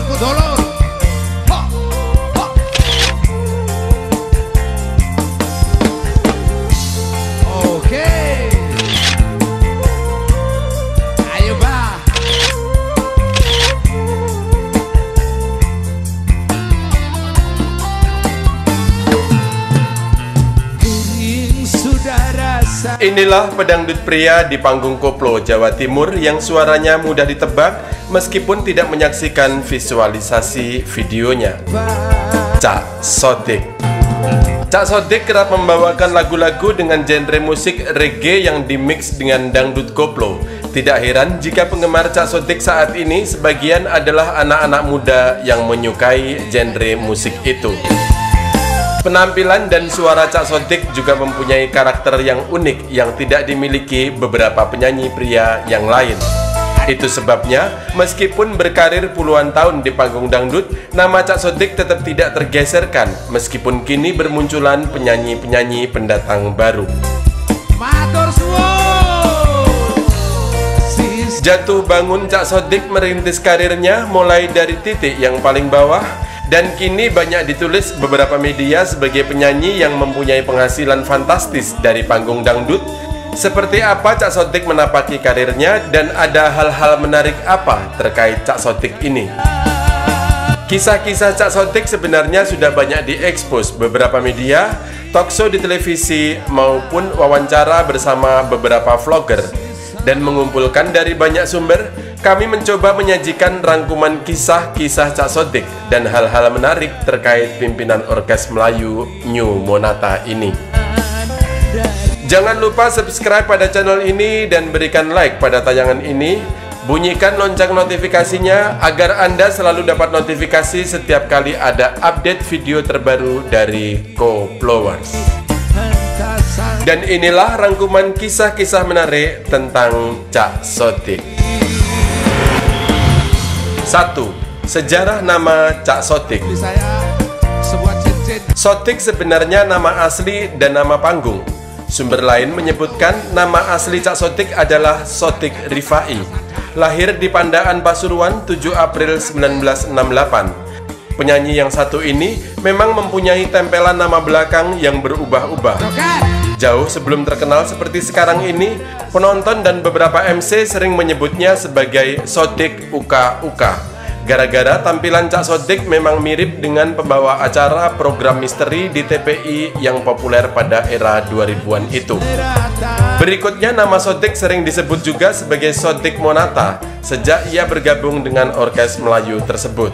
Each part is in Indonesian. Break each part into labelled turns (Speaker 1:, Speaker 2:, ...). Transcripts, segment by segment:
Speaker 1: kudolor. Oke. Ayo Pak.
Speaker 2: Inilah pedangdut pria di panggung koplo Jawa Timur yang suaranya mudah ditebak meskipun tidak menyaksikan visualisasi videonya. Cak Sodik. Cak Sodik kerap membawakan lagu-lagu dengan genre musik reggae yang dimix dengan dangdut koplo. Tidak heran jika penggemar Cak Sodik saat ini sebagian adalah anak-anak muda yang menyukai genre musik itu. Penampilan dan suara Cak Sodik juga mempunyai karakter yang unik yang tidak dimiliki beberapa penyanyi pria yang lain. Itu sebabnya, meskipun berkarir puluhan tahun di panggung dangdut, nama Cak Sodik tetap tidak tergeserkan, meskipun kini bermunculan penyanyi-penyanyi pendatang baru. Jatuh bangun Cak Sodik merintis karirnya mulai dari titik yang paling bawah, dan kini banyak ditulis beberapa media sebagai penyanyi yang mempunyai penghasilan fantastis dari panggung dangdut. Seperti apa Cak Sodik menapaki karirnya dan ada hal-hal menarik apa terkait Cak Sodik ini? Kisah-kisah Cak Sodik sebenarnya sudah banyak diekspos beberapa media, talkshow di televisi maupun wawancara bersama beberapa vlogger. Dan mengumpulkan dari banyak sumber, kami mencoba menyajikan rangkuman kisah-kisah Cak Sodik dan hal-hal menarik terkait pimpinan Orkes Melayu New Monata ini. Jangan lupa subscribe pada channel ini dan berikan like pada tayangan ini. Bunyikan lonceng notifikasinya agar Anda selalu dapat notifikasi setiap kali ada update video terbaru dari Koplowers. Dan inilah rangkuman kisah-kisah menarik tentang Cak Sodik. 1. Sejarah nama Cak Sodik. Sodik sebenarnya nama asli dan nama panggung. Sumber lain menyebutkan nama asli Cak Sodik adalah Sodik Rifai. Lahir di Pandaan Pasuruan 7 April 1968. Penyanyi yang satu ini memang mempunyai tempelan nama belakang yang berubah-ubah. Jauh sebelum terkenal seperti sekarang ini, penonton dan beberapa MC sering menyebutnya sebagai Sodik Uka Uka. Gara-gara tampilan Cak Sodik memang mirip dengan pembawa acara program misteri di TPI yang populer pada era 2000-an itu. Berikutnya nama Sodik sering disebut juga sebagai Sodik Monata sejak ia bergabung dengan Orkes Melayu tersebut.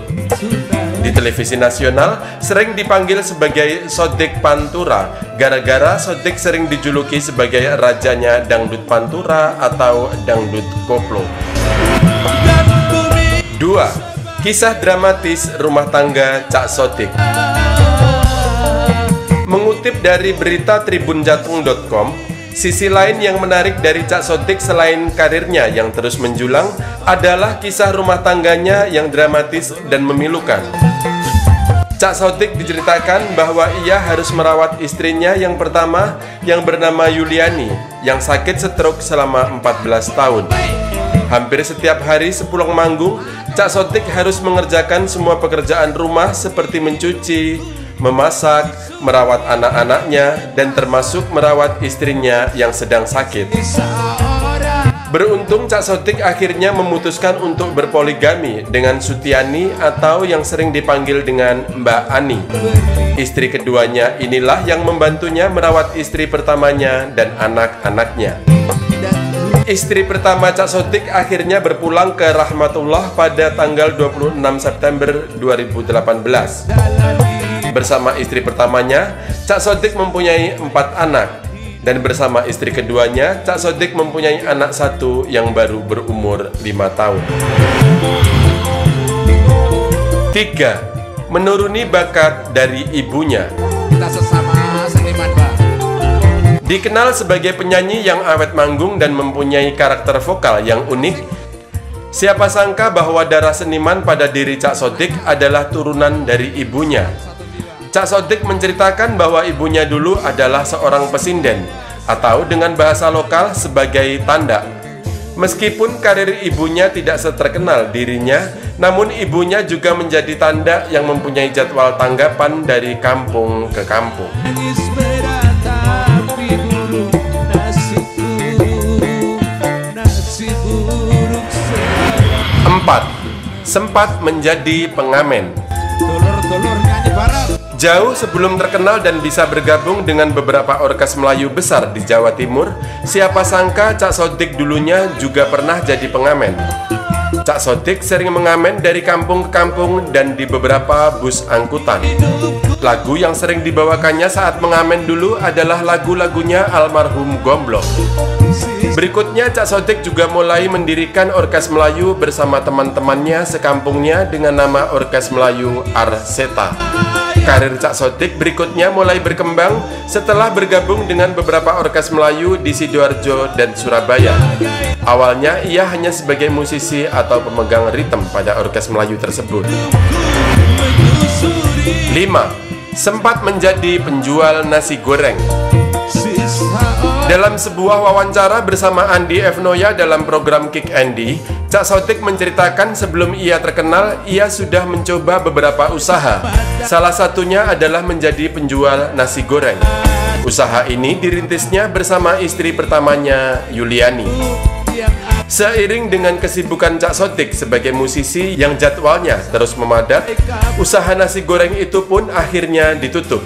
Speaker 2: Di televisi nasional sering dipanggil sebagai Sodik Pantura gara-gara Sodik sering dijuluki sebagai rajanya dangdut Pantura atau dangdut koplo. 2. Kisah dramatis rumah tangga Cak Sodik. Mengutip dari berita tribunjateng.com, sisi lain yang menarik dari Cak Sodik selain karirnya yang terus menjulang adalah kisah rumah tangganya yang dramatis dan memilukan. Cak Sodik diceritakan bahwa ia harus merawat istrinya yang pertama yang bernama Yuliani yang sakit stroke selama 14 tahun. Hampir setiap hari sepulang manggung, Cak Sodik harus mengerjakan semua pekerjaan rumah seperti mencuci, memasak, merawat anak-anaknya, dan termasuk merawat istrinya yang sedang sakit. Beruntung Cak Sodik akhirnya memutuskan untuk berpoligami dengan Sutiani atau yang sering dipanggil dengan Mbak Ani. Istri keduanya inilah yang membantunya merawat istri pertamanya dan anak-anaknya. Istri pertama Cak Sodik akhirnya berpulang ke rahmatullah pada tanggal 26 September 2018. Bersama istri pertamanya, Cak Sodik mempunyai 4 anak. Dan bersama istri keduanya, Cak Sodik mempunyai anak satu yang baru berumur 5 tahun. 3. Menuruni bakat dari ibunya.
Speaker 1: Kita sesama seniman, Pak.
Speaker 2: Dikenal sebagai penyanyi yang awet manggung dan mempunyai karakter vokal yang unik, siapa sangka bahwa darah seniman pada diri Cak Sodik adalah turunan dari ibunya. Cak Sodik menceritakan bahwa ibunya dulu adalah seorang pesinden, atau dengan bahasa lokal sebagai tanda. Meskipun karir ibunya tidak seterkenal dirinya, namun ibunya juga menjadi tanda yang mempunyai jadwal tanggapan dari kampung ke kampung. 4. Sempat menjadi pengamen. Jauh sebelum terkenal dan bisa bergabung dengan beberapa orkes Melayu besar di Jawa Timur, siapa sangka Cak Sodik dulunya juga pernah jadi pengamen. Cak Sodik sering mengamen dari kampung ke kampung dan di beberapa bus angkutan. Lagu yang sering dibawakannya saat mengamen dulu adalah lagu-lagunya almarhum Gomblok. Berikutnya Cak Sodik juga mulai mendirikan orkes Melayu bersama teman-temannya sekampungnya dengan nama Orkes Melayu Arseta. Karir Cak Sodik berikutnya mulai berkembang setelah bergabung dengan beberapa orkes Melayu di Sidoarjo dan Surabaya. Awalnya ia hanya sebagai musisi atau pemegang ritme pada orkes Melayu tersebut. 5. Sempat menjadi penjual nasi goreng. Dalam sebuah wawancara bersama Andi F. Noya dalam program Kick Andy, Cak Sodik menceritakan sebelum ia terkenal, ia sudah mencoba beberapa usaha. Salah satunya adalah menjadi penjual nasi goreng. Usaha ini dirintisnya bersama istri pertamanya, Yuliani. Seiring dengan kesibukan Cak Sodik sebagai musisi yang jadwalnya terus memadat, usaha nasi goreng itu pun akhirnya ditutup.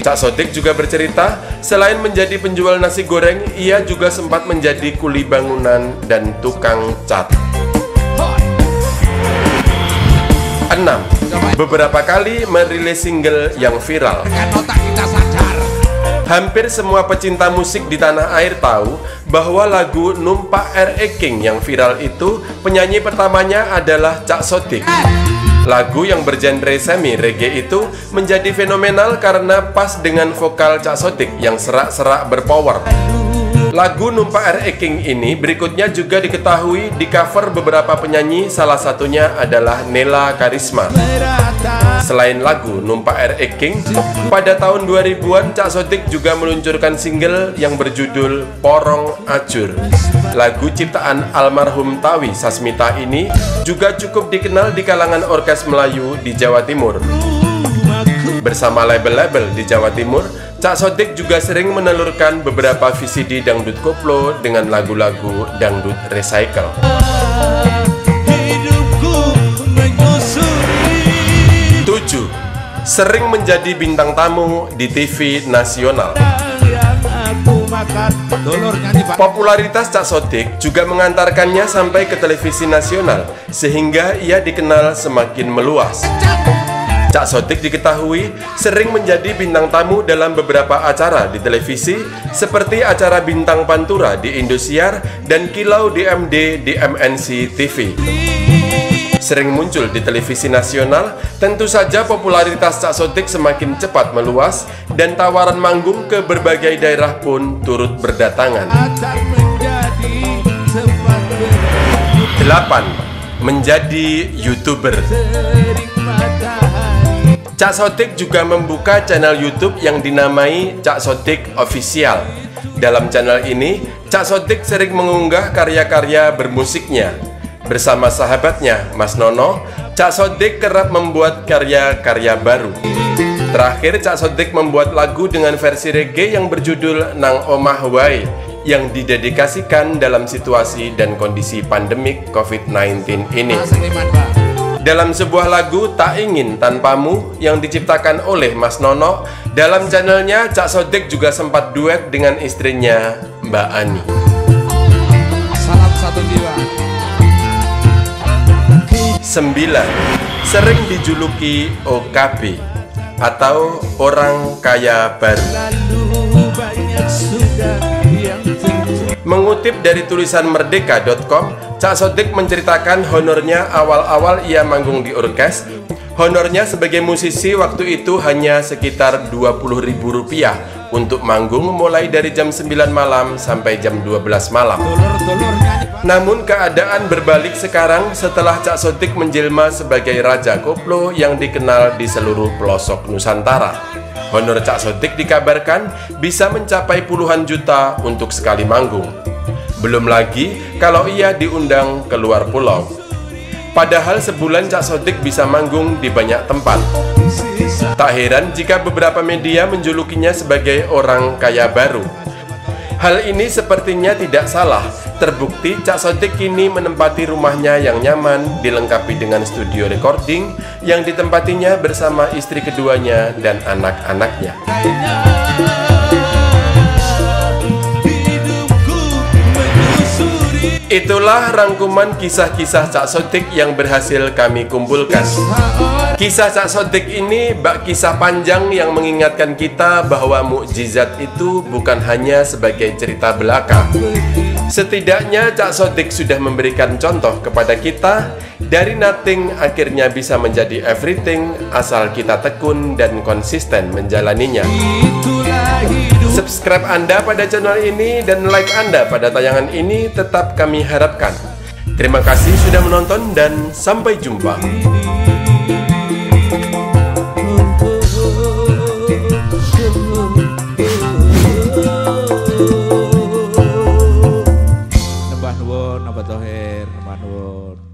Speaker 2: Cak Sodik juga bercerita, selain menjadi penjual nasi goreng, ia juga sempat menjadi kuli bangunan dan tukang cat. 6. Beberapa kali merilis single yang viral. Hampir semua pecinta musik di tanah air tahu bahwa lagu Numpak R.E. King yang viral itu penyanyi pertamanya adalah Cak Sodik. Lagu yang bergenre semi reggae itu menjadi fenomenal karena pas dengan vokal Cak Sodik yang serak-serak berpower. Lagu Numpak R.E. King ini berikutnya juga diketahui di cover beberapa penyanyi, salah satunya adalah Nela Karisma. Selain lagu Numpak R.E. King, pada tahun 2000-an Cak Sodik juga meluncurkan single yang berjudul Porong Acur. Lagu ciptaan almarhum Tawi Sasmita ini juga cukup dikenal di kalangan orkes Melayu di Jawa Timur. Bersama label-label di Jawa Timur, Cak Sodik juga sering menelurkan beberapa VCD dangdut koplo dengan lagu-lagu dangdut recycle. 7. Sering menjadi bintang tamu di TV nasional. Popularitas Cak Sodik juga mengantarkannya sampai ke televisi nasional, sehingga ia dikenal semakin meluas. Cak Sodik diketahui sering menjadi bintang tamu dalam beberapa acara di televisi seperti acara Bintang Pantura di Indosiar dan Kilau DMD di MNC TV. Sering muncul di televisi nasional, tentu saja popularitas Cak Sodik semakin cepat meluas dan tawaran manggung ke berbagai daerah pun turut berdatangan. 8. Menjadi YouTuber. Cak Sodik juga membuka channel YouTube yang dinamai Cak Sodik Official. Dalam channel ini, Cak Sodik sering mengunggah karya-karya bermusiknya. Bersama sahabatnya, Mas Nono, Cak Sodik kerap membuat karya-karya baru. Terakhir, Cak Sodik membuat lagu dengan versi reggae yang berjudul Nang Omah Wae, yang didedikasikan dalam situasi dan kondisi pandemik COVID-19 ini. Dalam sebuah lagu Tak Ingin Tanpamu yang diciptakan oleh Mas Nono, dalam channelnya Cak Sodik juga sempat duet dengan istrinya Mbak Ani.
Speaker 1: Salam satu jiwa.
Speaker 2: 9. Sering dijuluki OKB atau orang kaya baru. Mengutip dari tulisan merdeka.com, Cak Sodik menceritakan honornya awal-awal ia manggung di orkes. Honornya sebagai musisi waktu itu hanya sekitar Rp20.000 untuk manggung mulai dari jam 9 malam sampai jam 12 malam. Namun keadaan berbalik sekarang setelah Cak Sodik menjelma sebagai Raja Koplo yang dikenal di seluruh pelosok Nusantara. Honor Cak Sodik dikabarkan bisa mencapai puluhan juta untuk sekali manggung. Belum lagi kalau ia diundang keluar pulau. Padahal sebulan Cak Sodik bisa manggung di banyak tempat. Tak heran jika beberapa media menjulukinya sebagai orang kaya baru. Hal ini sepertinya tidak salah. Terbukti Cak Sodik kini menempati rumahnya yang nyaman, dilengkapi dengan studio recording yang ditempatinya bersama istri keduanya dan anak-anaknya. Itulah rangkuman kisah-kisah Cak Sodik yang berhasil kami kumpulkan. Kisah Cak Sodik ini bak kisah panjang yang mengingatkan kita bahwa mukjizat itu bukan hanya sebagai cerita belaka. Setidaknya Cak Sodik sudah memberikan contoh kepada kita, dari nothing akhirnya bisa menjadi everything asal kita tekun dan konsisten menjalaninya. Subscribe Anda pada channel ini dan like Anda pada tayangan ini tetap kami harapkan. Terima kasih sudah menonton dan sampai jumpa.
Speaker 1: Nambah nuwun, nambah tohir, nambah nuwun.